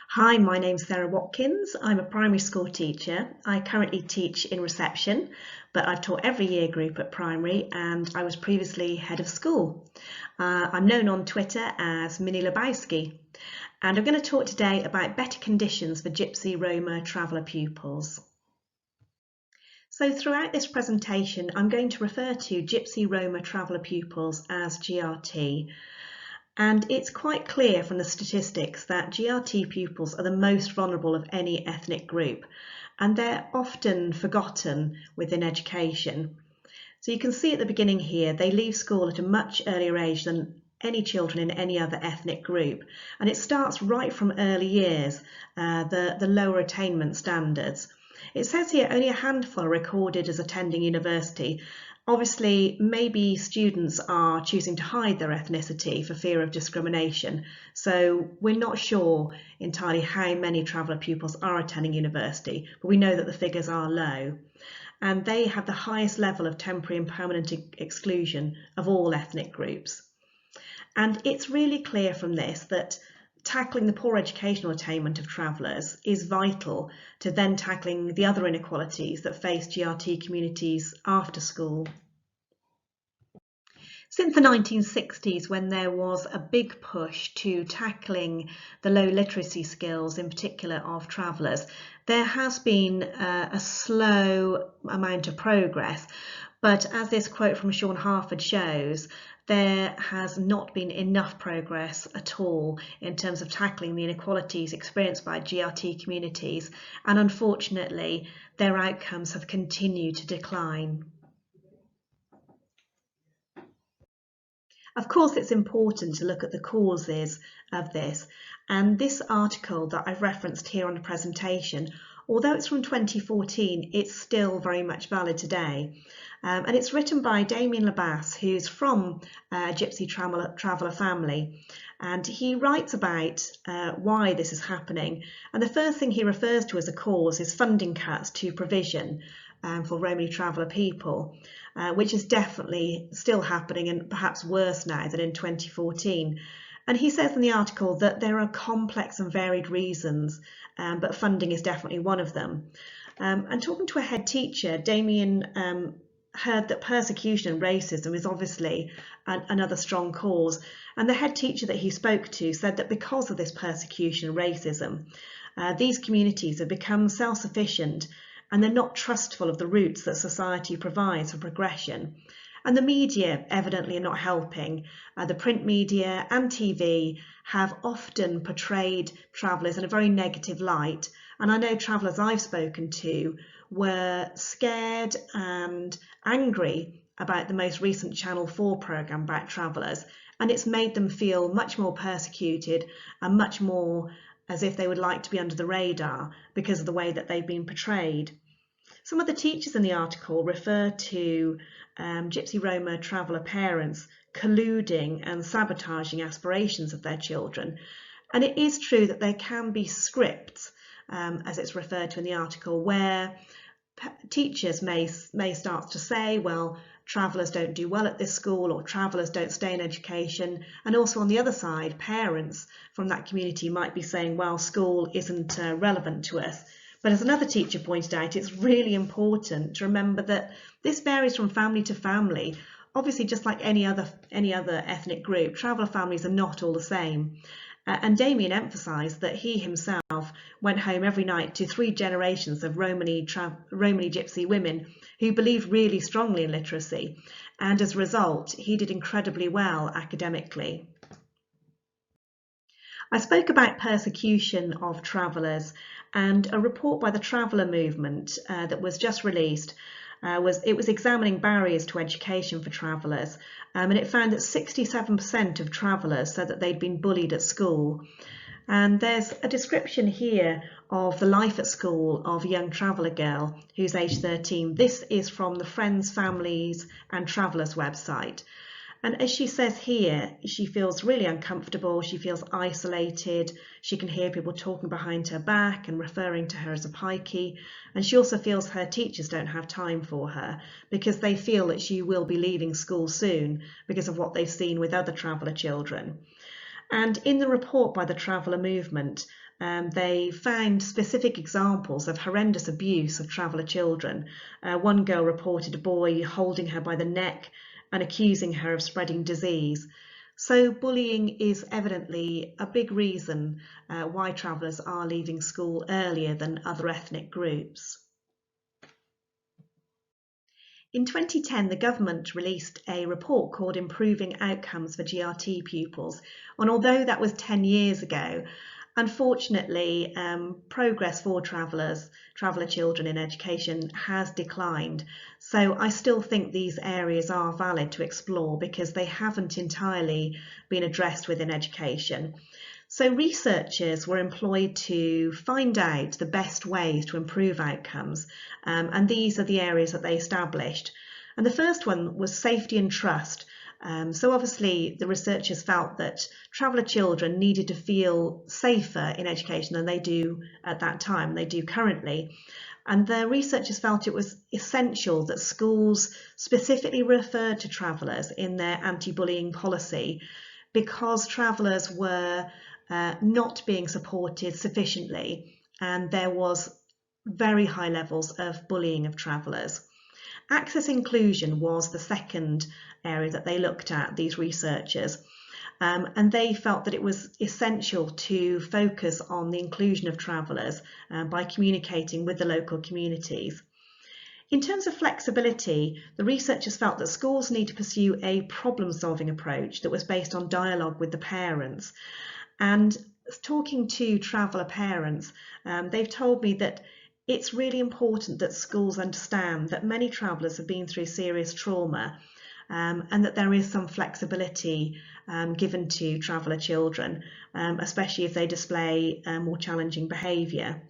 Hi, my name's Sarah Watkins. I'm a primary school teacher. I currently teach in reception, but I've taught every year group at primary and I was previously head of school. I'm known on Twitter as Minnie Lebowski, and I'm going to talk today about better conditions for Gypsy Roma traveller pupils. So throughout this presentation, I'm going to refer to Gypsy Roma traveller pupils as GRT. And it's quite clear from the statistics that GRT pupils are the most vulnerable of any ethnic group, and they're often forgotten within education. So you can see at the beginning here, they leave school at a much earlier age than any children in any other ethnic group. And it starts right from early years, the lower attainment standards. It says here only a handful are recorded as attending university. Obviously, maybe students are choosing to hide their ethnicity for fear of discrimination. So we're not sure entirely how many traveller pupils are attending university, but we know that the figures are low. And they have the highest level of temporary and permanent exclusion of all ethnic groups. And it's really clear from this that tackling the poor educational attainment of travellers is vital to then tackling the other inequalities that face GRT communities after school. Since the 1960s, when there was a big push to tackling the low literacy skills, in particular of travellers, there has been a slow amount of progress. But as this quote from Sean Harford shows, there has not been enough progress at all in terms of tackling the inequalities experienced by GRT communities, and unfortunately their outcomes have continued to decline. Of course, it's important to look at the causes of this, and this article that I've referenced here on the presentation, although it's from 2014, it's still very much valid today. And it's written by Damien Labasse, who's from a Gypsy traveller family, and he writes about why this is happening. And the first thing he refers to as a cause is funding cuts to provision for Romany traveller people, which is definitely still happening and perhaps worse now than in 2014. And he says in the article that there are complex and varied reasons, but funding is definitely one of them. And talking to a head teacher, Damien heard that persecution and racism is obviously another strong cause. And the head teacher that he spoke to said that because of this persecution and racism, these communities have become self-sufficient and they're not trustful of the routes that society provides for progression. And the media evidently are not helping. The print media and TV have often portrayed travellers in a very negative light. And I know travellers I've spoken to were scared and angry about the most recent Channel 4 programme about travellers. And it's made them feel much more persecuted and much more as if they would like to be under the radar because of the way that they've been portrayed. Some of the teachers in the article refer to Gypsy Roma traveller parents colluding and sabotaging aspirations of their children. And it is true that there can be scripts, as it's referred to in the article, where teachers may start to say, well, travellers don't do well at this school, or travellers don't stay in education. And also on the other side, parents from that community might be saying, well, school isn't relevant to us. But as another teacher pointed out, it's really important to remember that this varies from family to family. Obviously, just like any other ethnic group, traveller families are not all the same. And Damien emphasised that he himself went home every night to 3 generations of Romany Gypsy women who believed really strongly in literacy. And as a result, he did incredibly well academically. I spoke about persecution of travellers, and a report by the Traveller Movement that was just released was examining barriers to education for travellers, and it found that 67% of travellers said that they'd been bullied at school. And there's a description here of the life at school of a young traveller girl who's aged 13. This is from the Friends, Families and Travellers website. And as she says here, she feels really uncomfortable, she feels isolated, she can hear people talking behind her back and referring to her as a pikey, and she also feels her teachers don't have time for her because they feel that she will be leaving school soon because of what they've seen with other traveller children. And in the report by the Traveller Movement, they found specific examples of horrendous abuse of traveller children. One girl reported a boy holding her by the neck and accusing her of spreading disease. So bullying is evidently a big reason why travellers are leaving school earlier than other ethnic groups. In 2010, the government released a report called Improving Outcomes for GRT Pupils, and although that was 10 years ago, unfortunately, progress for traveller children in education has declined. So I still think these areas are valid to explore because they haven't entirely been addressed within education. So researchers were employed to find out the best ways to improve outcomes, and these are the areas that they established. And the first one was safety and trust. So obviously the researchers felt that traveller children needed to feel safer in education than they do at that time, they do currently. And the researchers felt it was essential that schools specifically referred to travellers in their anti-bullying policy because travellers were not being supported sufficiently, and there was very high levels of bullying of travellers. Access inclusion was the second area that they looked at, these researchers, and they felt that it was essential to focus on the inclusion of travellers by communicating with the local communities. In terms of flexibility, the researchers felt that schools need to pursue a problem-solving approach that was based on dialogue with the parents. And talking to traveller parents, they've told me that it's really important that schools understand that many travellers have been through serious trauma and that there is some flexibility given to traveller children, especially if they display more challenging behaviour.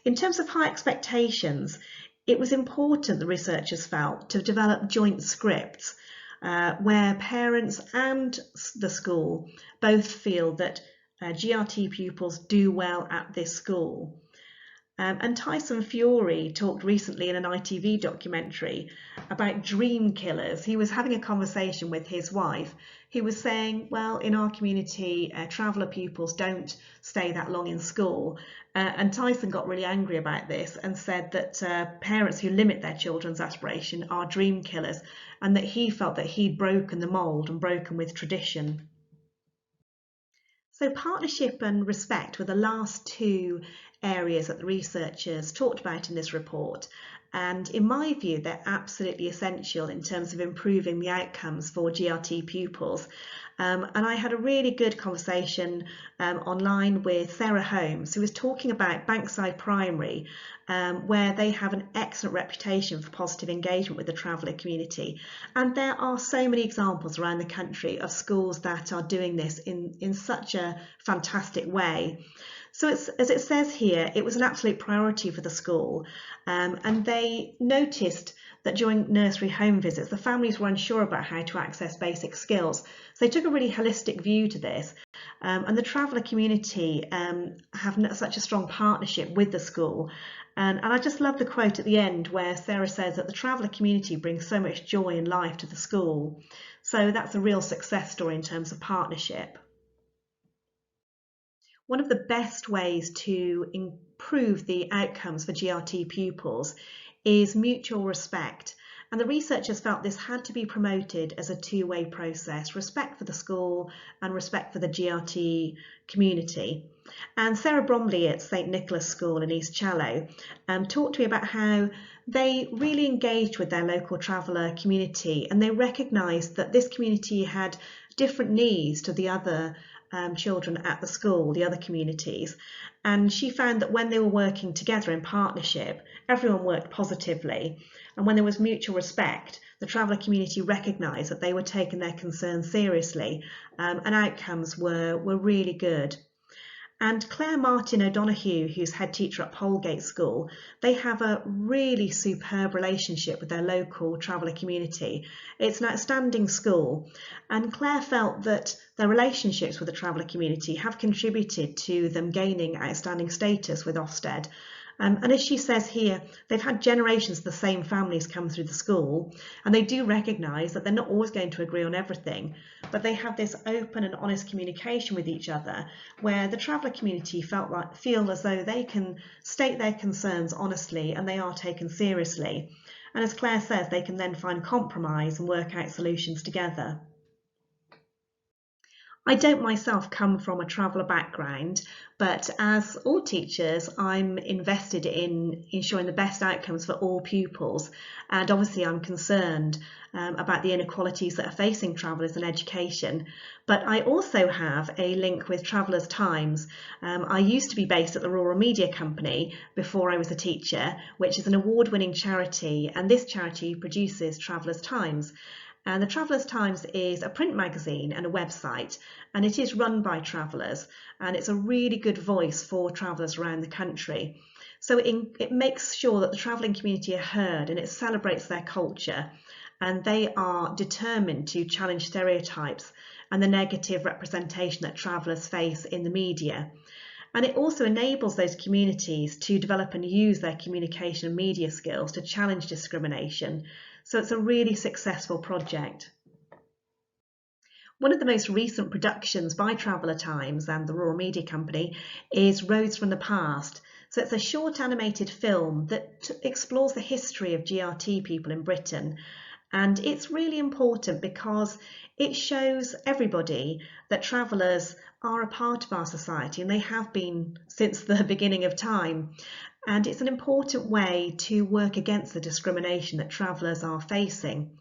In terms of high expectations, it was important, the researchers felt, to develop joint scripts where parents and the school both feel that GRT pupils do well at this school. And Tyson Fury talked recently in an ITV documentary about dream killers. He was having a conversation with his wife who was saying, well, in our community, traveller pupils don't stay that long in school. And Tyson got really angry about this and said that parents who limit their children's aspiration are dream killers, and that he felt that he'd broken the mould and broken with tradition. So partnership and respect were the last two areas that the researchers talked about in this report. And in my view, they're absolutely essential in terms of improving the outcomes for GRT pupils. And I had a really good conversation online with Sarah Holmes, who was talking about Bankside Primary, where they have an excellent reputation for positive engagement with the traveller community. And there are so many examples around the country of schools that are doing this in such a fantastic way. So as it says here, it was an absolute priority for the school, and they noticed that during nursery home visits, the families were unsure about how to access basic skills. So they took a really holistic view to this, and the traveller community have such a strong partnership with the school. And I just love the quote at the end where Sarah says that the traveller community brings so much joy and life to the school. So that's a real success story in terms of partnership. One of the best ways to improve the outcomes for GRT pupils is mutual respect. And the researchers felt this had to be promoted as a two-way process, respect for the school and respect for the GRT community. And Sarah Bromley at St Nicholas School in East Challow talked to me about how they really engaged with their local traveller community, and they recognised that this community had different needs to the other children at the school, the other communities. And she found that when they were working together in partnership, everyone worked positively. And when there was mutual respect, the traveller community recognised that they were taking their concerns seriously, and outcomes were really good. And Claire Martin O'Donoghue, who's head teacher at Polegate School, they have a really superb relationship with their local traveller community. It's an outstanding school, and Claire felt that their relationships with the traveller community have contributed to them gaining outstanding status with Ofsted. And as she says here, they've had generations of the same families come through the school, and they do recognise that they're not always going to agree on everything, but they have this open and honest communication with each other, where the traveller community feel as though they can state their concerns honestly and they are taken seriously. And as Claire says, they can then find compromise and work out solutions together. I don't myself come from a traveller background, but as all teachers, I'm invested in ensuring the best outcomes for all pupils. And obviously I'm concerned about the inequalities that are facing travellers in education. But I also have a link with Travellers Times. I used to be based at the Rural Media Company before I was a teacher, which is an award-winning charity, and this charity produces Travellers Times. And the Travellers Times is a print magazine and a website, and it is run by travellers, and it's a really good voice for travellers around the country. So it makes sure that the travelling community are heard, and it celebrates their culture, and they are determined to challenge stereotypes and the negative representation that travellers face in the media. And it also enables those communities to develop and use their communication and media skills to challenge discrimination. So it's a really successful project. One of the most recent productions by Traveller Times and the Rural Media Company is Roads from the Past. So it's a short animated film that explores the history of GRT people in Britain. And it's really important because it shows everybody that travellers are a part of our society, and they have been since the beginning of time. And it's an important way to work against the discrimination that travellers are facing.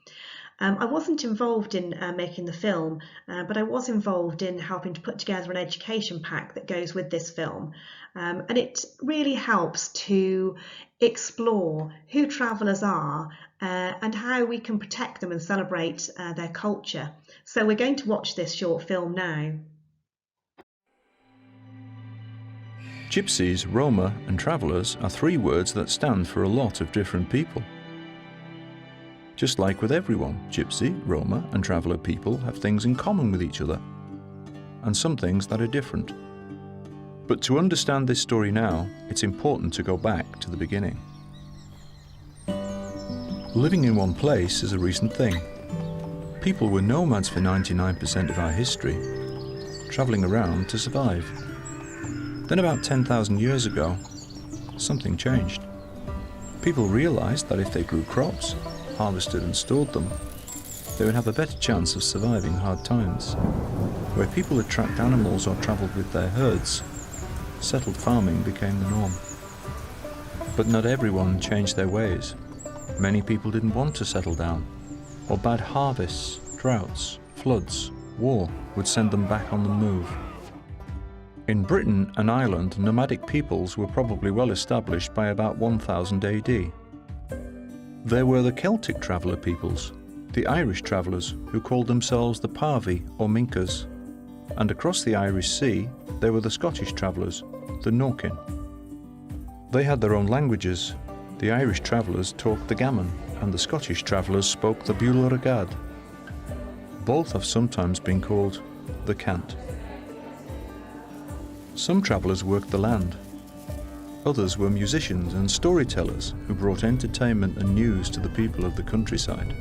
I wasn't involved in making the film, but I was involved in helping to put together an education pack that goes with this film. And it really helps to explore who travellers are and how we can protect them and celebrate their culture. So we're going to watch this short film now. Gypsies, Roma and travellers are three words that stand for a lot of different people. Just like with everyone, Gypsy, Roma and traveller people have things in common with each other, and some things that are different. But to understand this story now, it's important to go back to the beginning. Living in one place is a recent thing. People were nomads for 99% of our history, travelling around to survive. Then about 10,000 years ago, something changed. People realised that if they grew crops, harvested and stored them, they would have a better chance of surviving hard times. Where people had tracked animals or travelled with their herds, settled farming became the norm. But not everyone changed their ways. Many people didn't want to settle down, or bad harvests, droughts, floods, war would send them back on the move. In Britain and Ireland, nomadic peoples were probably well established by about 1000 AD. There were the Celtic traveller peoples, the Irish travellers who called themselves the Parvi or Mincas, and across the Irish Sea there were the Scottish travellers, the Norkin. They had their own languages. The Irish travellers talked the Gammon and the Scottish travellers spoke the Bula Ragad. Both have sometimes been called the Cant. Some travellers worked the land. Others were musicians and storytellers who brought entertainment and news to the people of the countryside.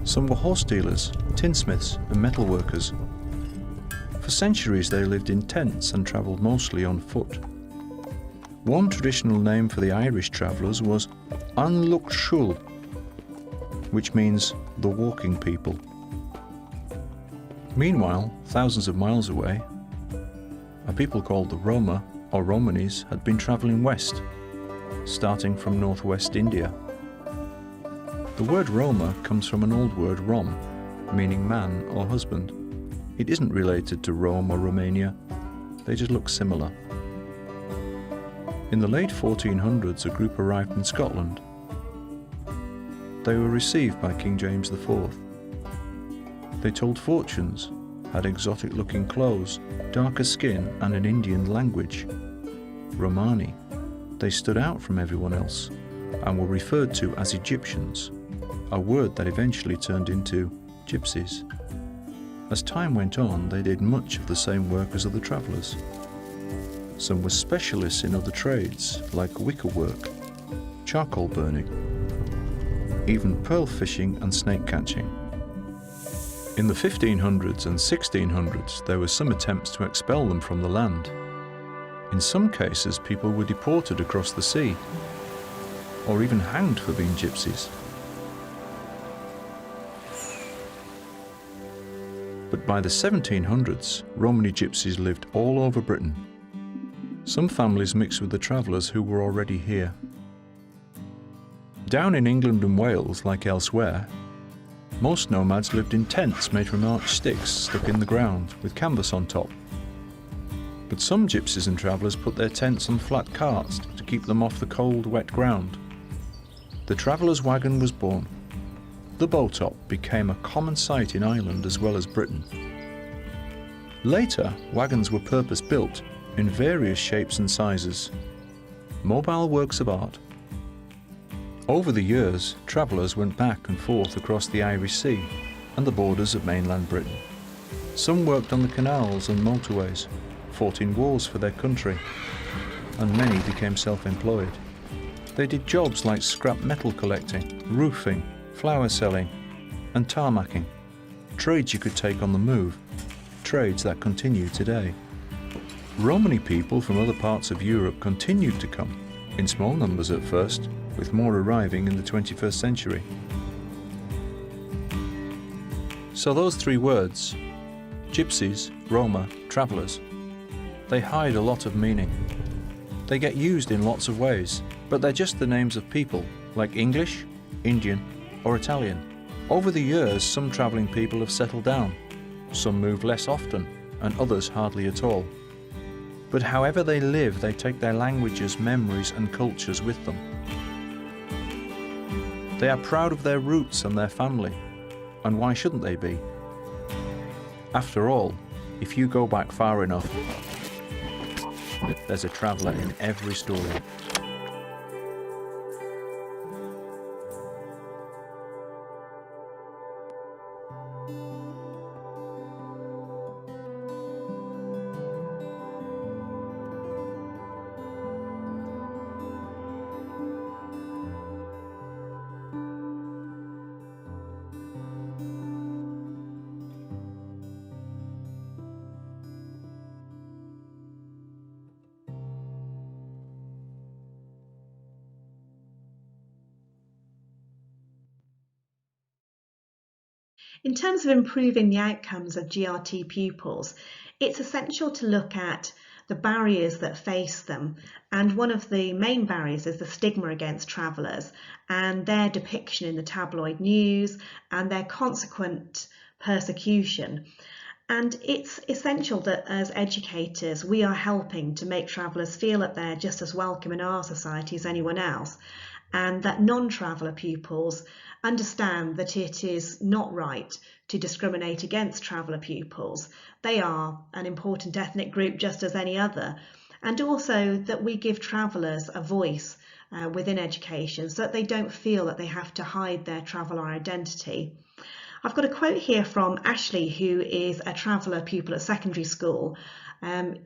Some were horse dealers, tinsmiths and metalworkers. For centuries they lived in tents and travelled mostly on foot. One traditional name for the Irish travellers was An Lucht Shul, which means the walking people. Meanwhile, thousands of miles away, a people called the Roma or Romanis had been travelling west, starting from northwest India. The word Roma comes from an old word Rom, meaning man or husband. It isn't related to Rome or Romania, they just look similar. In the late 1400s, a group arrived in Scotland. They were received by King James IV. They told fortunes, had exotic-looking clothes, darker skin and an Indian language. Romani. They stood out from everyone else and were referred to as Egyptians, a word that eventually turned into gypsies. As time went on, they did much of the same work as other travellers. Some were specialists in other trades like wickerwork, charcoal burning, even pearl fishing and snake catching. In the 1500s and 1600s, there were some attempts to expel them from the land. In some cases, people were deported across the sea, or even hanged for being gypsies. But by the 1700s, Romany gypsies lived all over Britain. Some families mixed with the travellers who were already here. Down in England and Wales, like elsewhere, most nomads lived in tents made from arched sticks stuck in the ground with canvas on top. But some gypsies and travellers put their tents on flat carts to keep them off the cold, wet ground. The traveller's wagon was born. The bow-top became a common sight in Ireland as well as Britain. Later, wagons were purpose-built in various shapes and sizes, mobile works of art. Over the years, travellers went back and forth across the Irish Sea and the borders of mainland Britain. Some worked on the canals and motorways, fought in wars for their country, and many became self-employed. They did jobs like scrap metal collecting, roofing, flour selling, and tarmacking, trades you could take on the move, trades that continue today. Romany people from other parts of Europe continued to come, in small numbers at first, with more arriving in the 21st century. So those three words, gypsies, Roma, travellers, they hide a lot of meaning. They get used in lots of ways, but they're just the names of people, like English, Indian, or Italian. Over the years, some travelling people have settled down. Some move less often, and others hardly at all. But however they live, they take their languages, memories, and cultures with them. They are proud of their roots and their family, and why shouldn't they be? After all, if you go back far enough, there's a traveller in every story. In terms of improving the outcomes of GRT pupils, it's essential to look at the barriers that face them, and one of the main barriers is the stigma against travellers and their depiction in the tabloid news and their consequent persecution. And it's essential that as educators we are helping to make travellers feel that they're just as welcome in our society as anyone else, and that non-traveller pupils understand that it is not right to discriminate against traveller pupils. They are an important ethnic group just as any other, and also that we give travellers a voice within education so that they don't feel that they have to hide their traveller identity. I've got a quote here from Ashley, who is a traveller pupil at secondary school.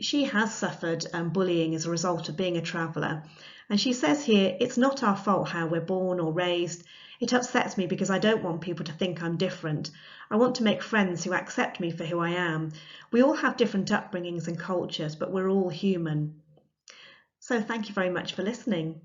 She has suffered bullying as a result of being a traveller, and she says here, "It's not our fault how we're born or raised. It upsets me because I don't want people to think I'm different. I want to make friends who accept me for who I am. We all have different upbringings and cultures, but we're all human." So thank you very much for listening.